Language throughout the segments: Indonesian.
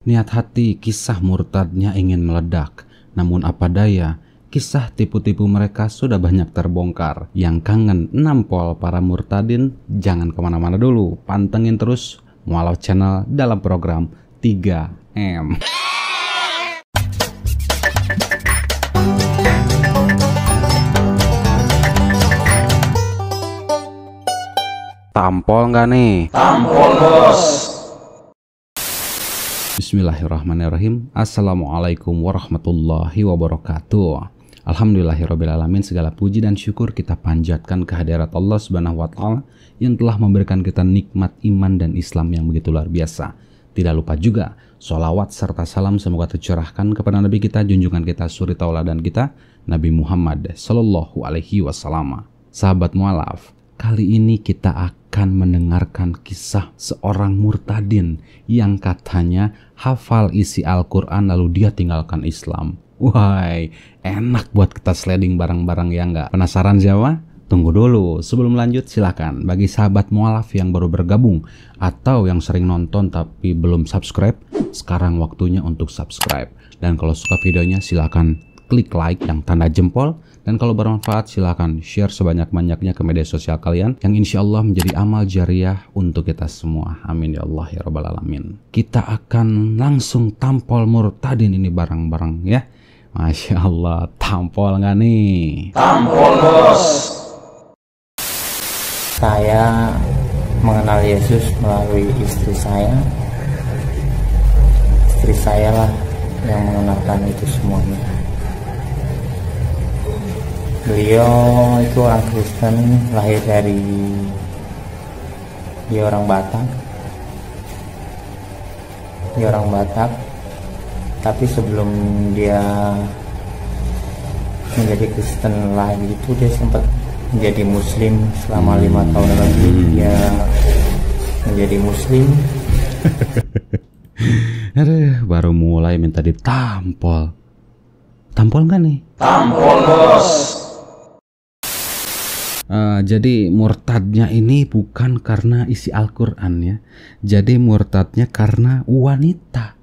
Niat hati kisah murtadnya ingin meledak, namun apa daya, kisah tipu-tipu mereka sudah banyak terbongkar. Yang kangen nampol para murtadin, jangan kemana-mana dulu, pantengin terus Mualaf Channel dalam program 3M. Tampol nggak nih? Tampol, bos. Bismillahirrahmanirrahim. Assalamualaikum warahmatullahi wabarakatuh. Alhamdulillahirrabbilalamin. Segala puji dan syukur kita panjatkan kehadirat Allah Subhanahu wa Ta'ala yang telah memberikan kita nikmat iman dan Islam yang begitu luar biasa. Tidak lupa juga sholawat serta salam semoga tercurahkan kepada Nabi kita, junjungan kita, suri tauladan kita, Nabi Muhammad Sallallahu Alaihi Wasallam. Sahabat Mualaf, kali ini kita akan mendengarkan kisah seorang murtadin yang katanya hafal isi Al-Quran lalu dia tinggalkan Islam. Why, enak buat kita sliding bareng-bareng ya nggak? Penasaran siapa? Tunggu dulu, sebelum lanjut silakan bagi sahabat Mualaf yang baru bergabung atau yang sering nonton tapi belum subscribe, sekarang waktunya untuk subscribe. Dan kalau suka videonya silakan klik like yang tanda jempol. Dan kalau bermanfaat silakan share sebanyak-banyaknya ke media sosial kalian yang insya Allah menjadi amal jariah untuk kita semua. Amin ya Allah ya Rabbal Alamin. Kita akan langsung tampol murtadin ini bareng-bareng ya. Masya Allah, tampol nggak nih? Tampol, bos. Saya mengenal Yesus melalui istri saya. Istri saya lah yang mengenalkan itu semuanya. Beliau itu orang Kristen, lahir dari dia orang Batak. Tapi sebelum dia menjadi Kristen lagi itu dia sempat menjadi Muslim selama 5 tahun lagi. Dia menjadi Muslim. Aduh, baru mulai minta ditampol. Tampol nggak nih? Tampol, bos. Jadi murtadnya ini bukan karena isi Al-Quran ya. Jadi murtadnya karena wanita.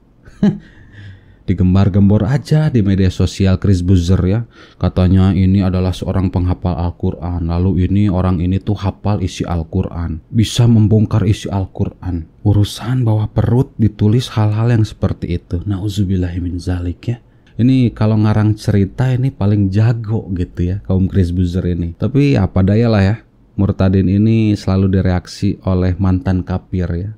Digembar-gembor aja di media sosial Chris Buzzer ya. Katanya ini adalah seorang penghafal Al-Quran. Lalu orang ini tuh hafal isi Al-Quran. Bisa membongkar isi Al-Quran. Urusan bawah perut ditulis hal-hal yang seperti itu. Nauzubillahimin zalik ya. Ini kalau ngarang cerita ini paling jago gitu ya kaum Chris Buzzer ini. Tapi apa daya lah ya, murtadin ini selalu direaksi oleh mantan kafir ya.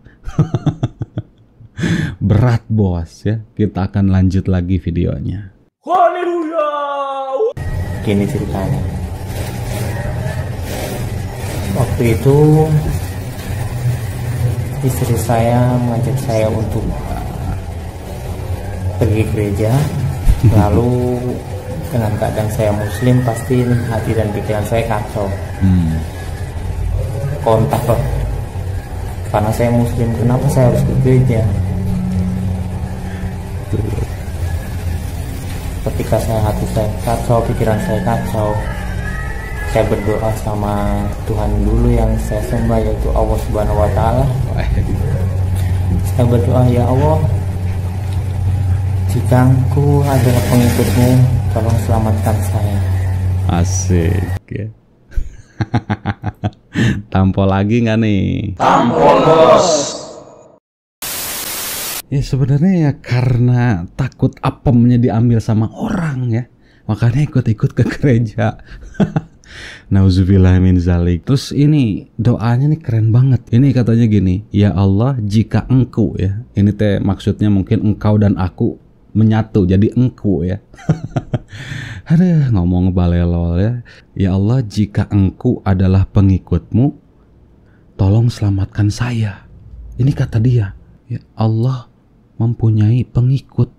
Berat bos ya. Kita akan lanjut lagi videonya. Haleluya. Gini ceritanya. Waktu itu istri saya mengajak saya untuk pergi gereja. Lalu dengan keadaan saya Muslim pasti hati dan pikiran saya kacau. Kontak loh. Karena saya Muslim, kenapa saya harus ke gereja? Ketika hati saya kacau, pikiran saya kacau, saya berdoa sama Tuhan dulu yang saya sembah, yaitu Allah Subhanahu wa Ta'ala. Saya berdoa, ya Allah, jika Engkau adalah pengikut-Mu, tolong selamatkan saya. Asik ya. Tampol lagi nggak nih? Tampol, bos. Ya sebenarnya ya karena takut apemnya diambil sama orang ya. Makanya ikut-ikut ke gereja. Nauzubillah min zalik. Terus ini doanya nih keren banget. Ini katanya gini, ya Allah jika Engkau ya. Ini teh maksudnya mungkin engkau dan aku menyatu jadi engku ya. Aduh, ngomong balelol ya. Ya Allah jika Engkau adalah pengikut-Mu, tolong selamatkan saya. Ini kata dia. Ya Allah mempunyai pengikut.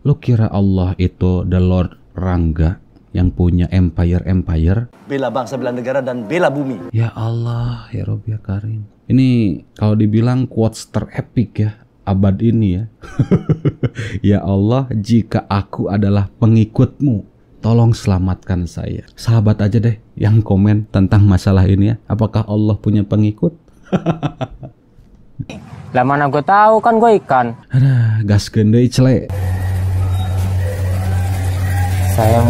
Lu kira Allah itu the Lord Rangga yang punya empire? Bela bangsa, bela negara, dan bela bumi. Ya Allah, ya Rabbi ya Karim. Ini kalau dibilang quotes terepik ya abad ini ya. Ya Allah, jika aku adalah pengikut-Mu, tolong selamatkan saya. Sahabat aja deh yang komen tentang masalah ini ya. Apakah Allah punya pengikut? Lah mana gue tahu kan gue ikan. Ada gas gede cele. Saya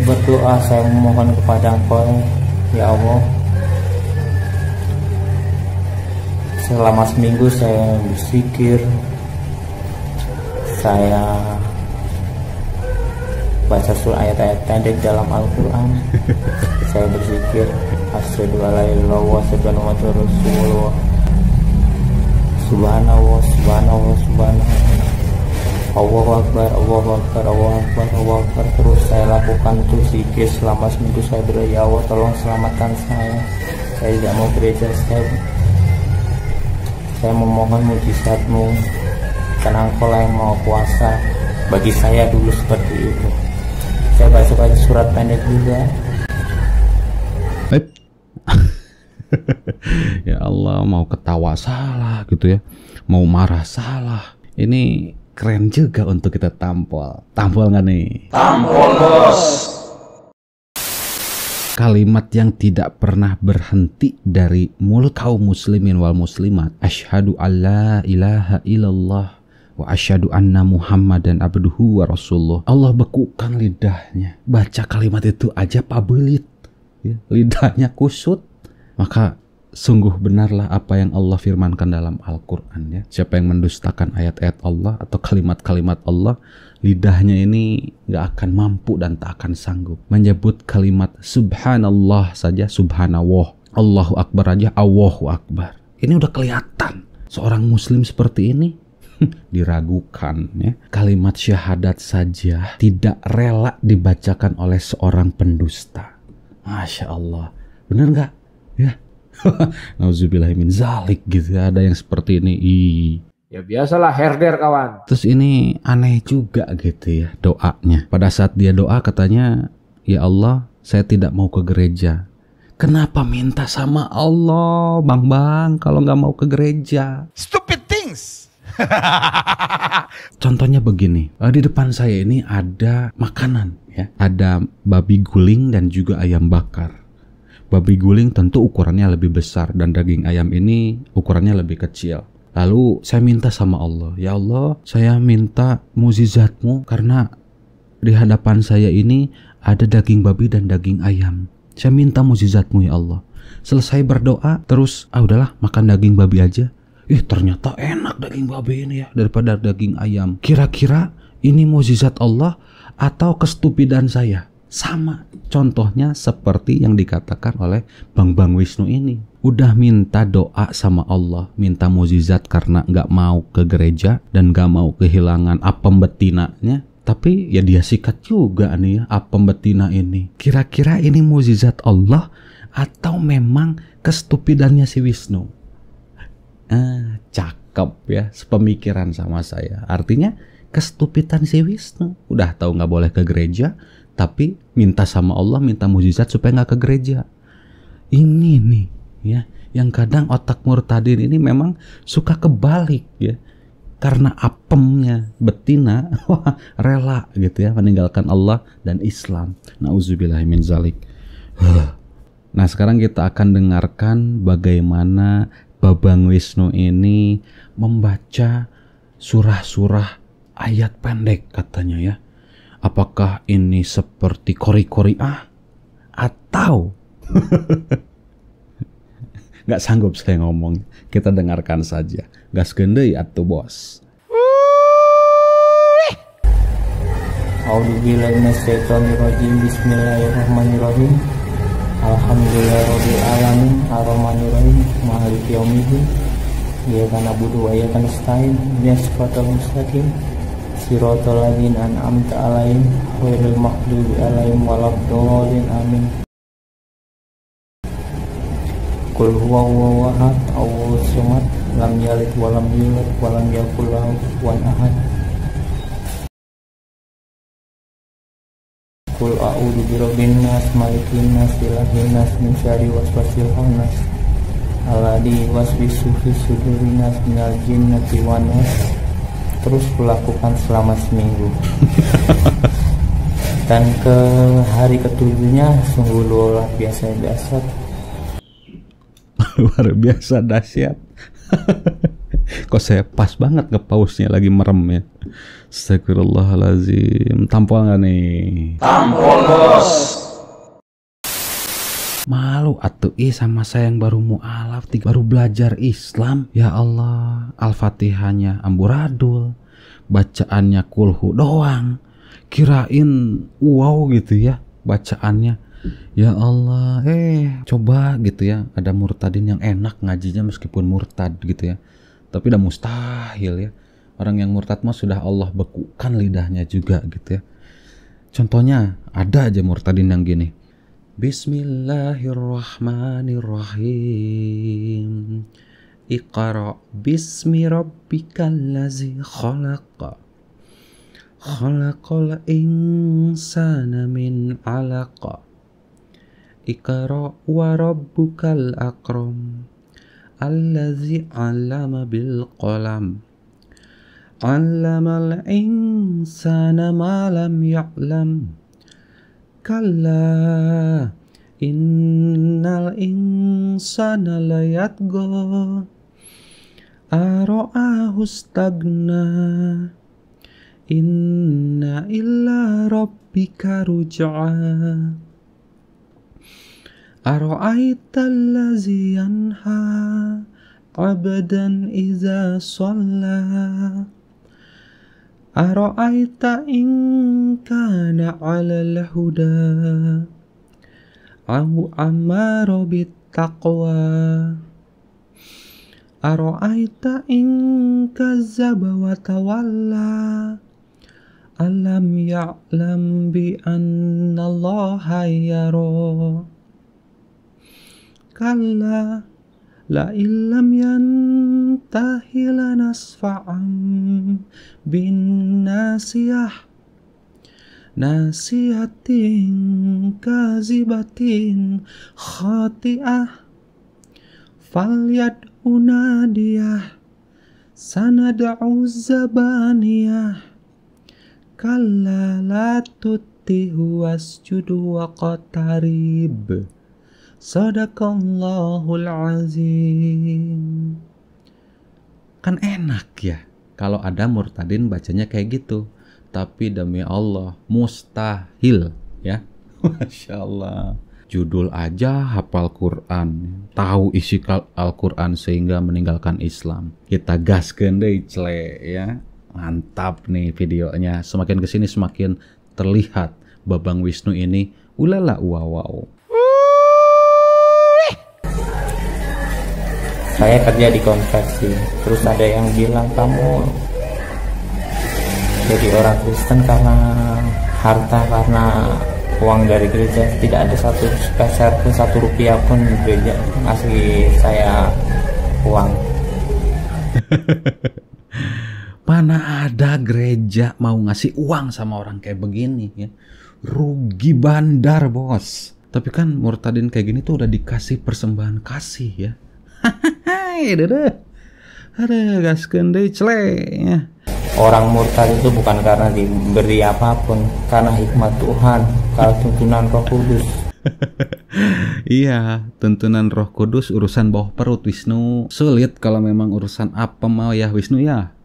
berdoa, saya memohon kepada Engkau, ya Allah. Selama seminggu saya berzikir, saya baca surah ayat-ayat pendek dalam Al-Quran. Saya berzikir, asyhadu alla ilaha illallah wa asyhadu anna muhammadar rasulullah. Subhanallah, subhanallah, subhanallah. Allahu Akbar, Allahu Akbar, Allahu Akbar, Allahu Akbar. Terus saya lakukan itu zikir selama seminggu. Saya berdoa, ya Allah tolong selamatkan saya. Saya tidak mau gereja, saya memohon mujizat-Mu, karena Engkau lah yang mau kuasa. Bagi saya dulu seperti itu. Saya baca surat pendek juga. Ya Allah, mau ketawa salah gitu ya, mau marah salah. Ini keren juga untuk kita tampol. Tampol nggak nih? Tampol bos. Kalimat yang tidak pernah berhenti dari mulut kaum muslimin wal muslimat. Asyhadu alla ilaha illallah wa asyhadu anna muhammadan abduhu wa rasulullah. Allah bekukan lidahnya. Baca kalimat itu aja pabelit. Ya, lidahnya kusut. Maka sungguh benarlah apa yang Allah firmankan dalam Al-Quran ya. Siapa yang mendustakan ayat-ayat Allah atau kalimat-kalimat Allah, lidahnya ini gak akan mampu dan tak akan sanggup menyebut kalimat subhanallah saja, subhanallah, Allahu Akbar aja, Allahu Akbar. Ini udah kelihatan seorang muslim seperti ini diragukan ya. Kalimat syahadat saja tidak rela dibacakan oleh seorang pendusta. Masya Allah, bener gak? Ya, nauzubillahi min zalik gitu. Ada yang seperti ini. Ya biasalah herder kawan. Terus ini aneh juga gitu ya doanya. Pada saat dia doa katanya, ya Allah saya tidak mau ke gereja. Kenapa minta sama Allah bang kalau nggak mau ke gereja? Stupid things. Contohnya begini, di depan saya ini ada makanan ya. Ada babi guling dan juga ayam bakar. Babi guling tentu ukurannya lebih besar dan daging ayam ini ukurannya lebih kecil. Lalu saya minta sama Allah, ya Allah saya minta mukjizat-Mu karena di hadapan saya ini ada daging babi dan daging ayam. Saya minta mukjizat-Mu ya Allah. Selesai berdoa terus udahlah makan daging babi aja. Ternyata enak daging babi ini ya daripada daging ayam. Kira-kira ini mukjizat Allah atau kestupidan saya? Sama contohnya seperti yang dikatakan oleh Bang Wisnu ini. Udah minta doa sama Allah, minta mukjizat karena nggak mau ke gereja dan nggak mau kehilangan apem betinanya. Tapi ya dia sikat juga nih ya apem betina ini. Kira-kira ini mukjizat Allah atau memang kestupidannya si Wisnu? Cakep ya, sepemikiran sama saya. Artinya kestupidan si Wisnu. Udah tahu nggak boleh ke gereja, tapi minta sama Allah, minta mukjizat supaya nggak ke gereja. Ini nih ya, yang kadang otak murtadin ini memang suka kebalik ya. Karena apemnya betina, rela gitu ya meninggalkan Allah dan Islam. Nauzubillahi min zalik. Nah sekarang kita akan dengarkan bagaimana Babang Wisnu ini membaca surah-surah ayat pendek katanya ya. Apakah ini seperti kori-koriah atau nggak sanggup saya ngomong. Kita dengarkan saja. Gas gendei atuh bos. A'udzubillahi minasyaitonirrajim. Bismillahirrahmanirrahim. Alhamdulillahirabbil alamin arrahmanirrahim maliki yaumiddin. Iyyaka na'budu wa iyyaka nasta'in ihdinas siratal mustaqim siratal ladzina an'amta 'alaihim ghairil maghdubi 'alaihim waladdallin amin. Qul huwallahu ahad Allahus samad lam yalid wa lam yulad wa lam yakul lahu kufuwan ahad. Qul a'udzu birabbin nas malikin nas ilahin nas min syarri waswasil khannas alladzi yuwaswisu fi sudurin nas minal jinnati wan nas. Terus kulakukan selama seminggu. Dan ke hari ketujuhnya sungguh luar biasa dahsyat. Luar biasa dahsyat. Kok saya pas banget nge-pause-nya lagi merem ya. Astagfirullahaladzim. Tampol gak nih? Tampol bos. Malu atuh sama saya yang baru mu'alaf, baru belajar Islam. Ya Allah, Al-Fatihahnya amburadul, bacaannya kulhu doang. Kirain wow gitu ya bacaannya. Ya Allah, coba gitu ya, ada murtadin yang enak ngajinya meskipun murtad gitu ya. Tapi udah mustahil ya. Orang yang murtad mah sudah Allah bekukan lidahnya juga gitu ya. Contohnya ada aja murtadin yang gini. Bismillahirrahmanirrahim. Iqra bismi rabbikal ladzi khalaqa. Khalaqal insana min 'alaqa. Iqra wa rabbukal akram. Alladzi 'allama bil qalam. 'Allamal insana ma lam ya'lam. Kalla innal insana layatgha ara'ahu stagna inna illa rabbika ruj'a ara'aita allazi yanha abdan iza shalla ara'aita in kana 'alal huda au amara bit taqwa ara'aita in kazzaba wa tawalla alam ya'lam bi anna Allaha yara kalla la illam yantahi lanasfa'an bin nasiyah nasihatin kazibatin khati'ah falyad'u nadiyah sanad'u zabaniyah kalla la tuttihu wasjudu waqtarib. Sadaqallahul azim. Kan enak ya kalau ada murtadin bacanya kayak gitu. Tapi demi Allah mustahil ya. Masya Allah. Judul aja hafal Quran, tahu isi Al-Quran sehingga meninggalkan Islam. Kita gaskeun deui cle ya. Mantap nih videonya. Semakin kesini semakin terlihat Babang Wisnu ini ulala wow. Saya kerja di konveksi, terus ada yang bilang kamu jadi orang Kristen karena harta, karena uang dari gereja. Tidak ada satu peser pun, Rp1 pun gereja ngasih saya uang. Mana ada gereja mau ngasih uang sama orang kayak begini ya. Rugi bandar bos. Tapi kan murtadin kayak gini tuh udah dikasih persembahan kasih ya. Ada gaskeun deui cle ya. Orang murtad itu bukan karena diberi apapun, karena hikmat Tuhan, karena tuntunan Roh Kudus. Iya, tuntunan Roh Kudus urusan bawah perut Wisnu. Sulit kalau memang urusan apa mau ya Wisnu ya.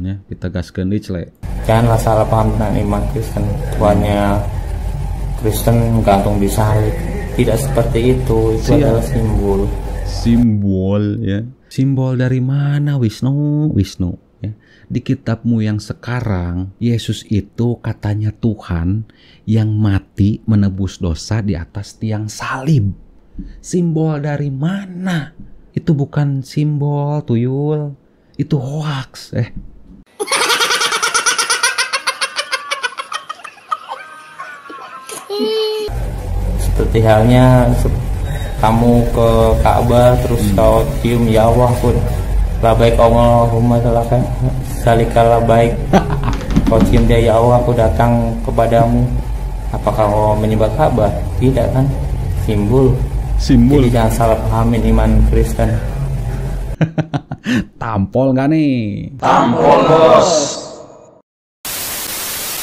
Ya kita gaskeun deui cle. Janganlah salah paham tentang iman Kristen. Tuhannya Kristen gantung di salib. Tidak seperti itu adalah simbol. Simbol ya. Simbol dari mana Wisnu ya. Di kitabmu yang sekarang Yesus itu katanya Tuhan yang mati menebus dosa di atas tiang salib. Simbol dari mana? Itu bukan simbol tuyul. Itu hoax Seperti halnya kamu ke Ka'bah terus kau cium ya Allah pun labaik Allahumma salikal baik. Kau cium dia ya Allah aku datang kepadamu. Apakah kau menyembah Ka'bah? Tidak kan? Simbol. Jadi jangan salah pahamin iman Kristen. Tampol gak nih? Tampol bos.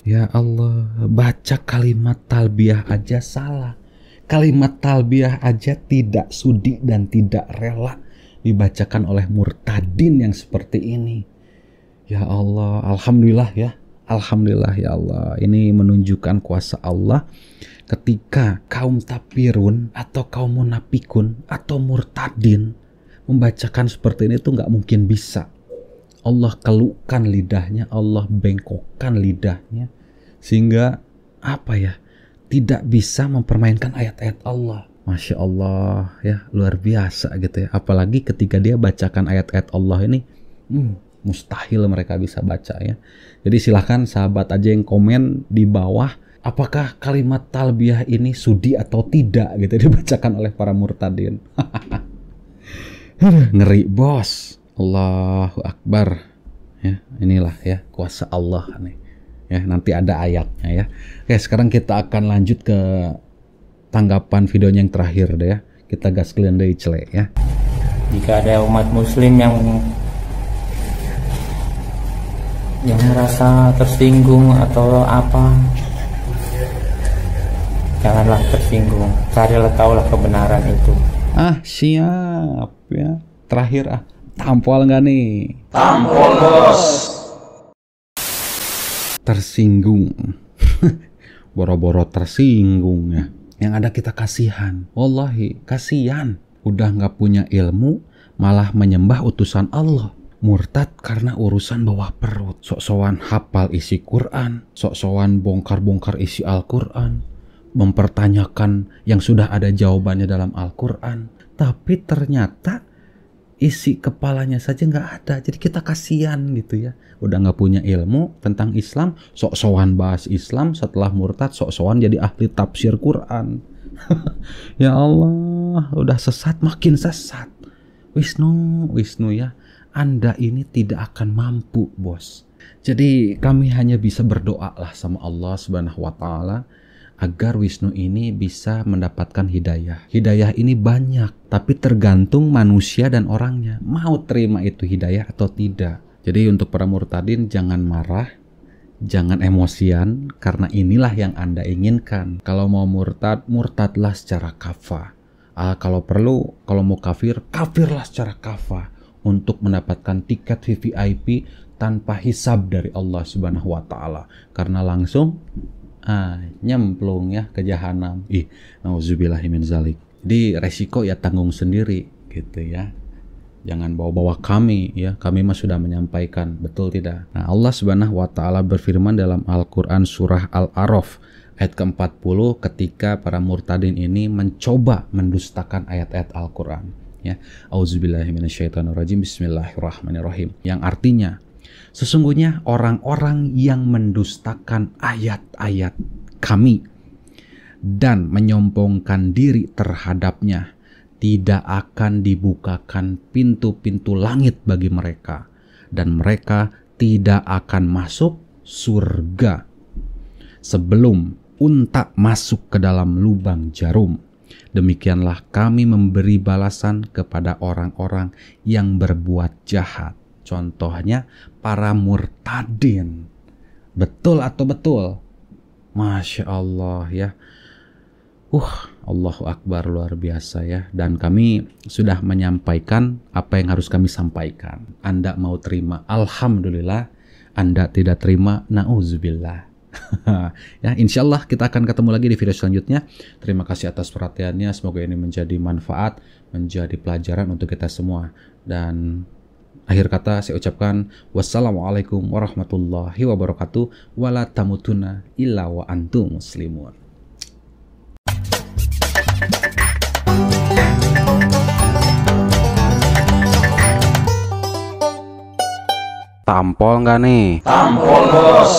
Ya Allah, baca kalimat talbiyah aja salah. Kalimat talbiyah aja tidak sudi dan tidak rela dibacakan oleh murtadin yang seperti ini. Ya Allah, alhamdulillah ya. Alhamdulillah ya Allah. Ini menunjukkan kuasa Allah ketika kaum tapirun atau kaum munafikun atau murtadin membacakan seperti ini itu nggak mungkin bisa. Allah kelukkan lidahnya, Allah bengkokkan lidahnya sehingga apa ya, tidak bisa mempermainkan ayat-ayat Allah. Masya Allah ya, luar biasa gitu ya. Apalagi ketika dia bacakan ayat-ayat Allah ini, mustahil mereka bisa baca ya. Jadi silahkan sahabat aja yang komen di bawah, apakah kalimat talbiyah ini sudi atau tidak gitu dibacakan oleh para murtadin. Ngeri bos. Allahu Akbar ya, inilah ya kuasa Allah nih ya, nanti ada ayatnya ya. Oke, sekarang kita akan lanjut ke tanggapan videonya yang terakhir deh ya. Kita gas kalian dari cele ya. Jika ada umat muslim yang merasa tersinggung atau apa, janganlah tersinggung, carilah tahulah kebenaran itu. Siap ya. Terakhir tampol nggak nih? Tampol bos. Tersinggung. Boro-boro tersinggung ya. Yang ada kita kasihan. Wallahi kasihan. Udah nggak punya ilmu, malah menyembah utusan Allah. Murtad karena urusan bawah perut. Sok-sokan hafal isi Quran, sok-sokan bongkar-bongkar isi Al-Quran, mempertanyakan yang sudah ada jawabannya dalam Al-Quran, tapi ternyata isi kepalanya saja nggak ada. Jadi kita kasihan gitu ya. Udah nggak punya ilmu tentang Islam, sok-sokan bahas Islam, setelah murtad sok-sokan jadi ahli tafsir Quran. Ya Allah, udah sesat makin sesat. Wisnu ya, Anda ini tidak akan mampu bos. Jadi kami hanya bisa berdoa lah sama Allah Subhanahu wa Ta'ala agar Wisnu ini bisa mendapatkan hidayah. Hidayah ini banyak, tapi tergantung manusia dan orangnya mau terima itu hidayah atau tidak. Jadi untuk para murtadin jangan marah, jangan emosian, karena inilah yang Anda inginkan. Kalau mau murtad, murtadlah secara kafah. Kalau perlu, kalau mau kafir, kafirlah secara kafah untuk mendapatkan tiket VVIP tanpa hisab dari Allah Subhanahu wa Ta'ala. Karena langsung nyemplung ya ke jahanam. Nauzubillahi min zalik. Jadi resiko ya tanggung sendiri gitu ya. Jangan bawa-bawa kami ya. Kami mah sudah menyampaikan, betul tidak? Nah, Allah Subhanahu wa Ta'ala berfirman dalam Al-Qur'an surah Al-A'raf ayat ke-40 ketika para murtadin ini mencoba mendustakan ayat-ayat Al-Qur'an ya. Auzubillahi minasyaitonirrajim. Bismillahirrahmanirrahim. Yang artinya, sesungguhnya orang-orang yang mendustakan ayat-ayat kami dan menyombongkan diri terhadapnya, tidak akan dibukakan pintu-pintu langit bagi mereka, dan mereka tidak akan masuk surga sebelum unta masuk ke dalam lubang jarum. Demikianlah kami memberi balasan kepada orang-orang yang berbuat jahat. Contohnya para murtadin. Betul atau betul? Masya Allah ya. Allahu Akbar, luar biasa ya. Dan kami sudah menyampaikan apa yang harus kami sampaikan. Anda mau terima, alhamdulillah. Anda tidak terima, na'udzubillah. Ya, insya Allah kita akan ketemu lagi di video selanjutnya. Terima kasih atas perhatiannya. Semoga ini menjadi manfaat, menjadi pelajaran untuk kita semua. Dan akhir kata saya ucapkan wassalamualaikum warahmatullahi wabarakatuh. Wala tamutunna illa wa antum muslimun. Tampol nggak nih? Tampol bos.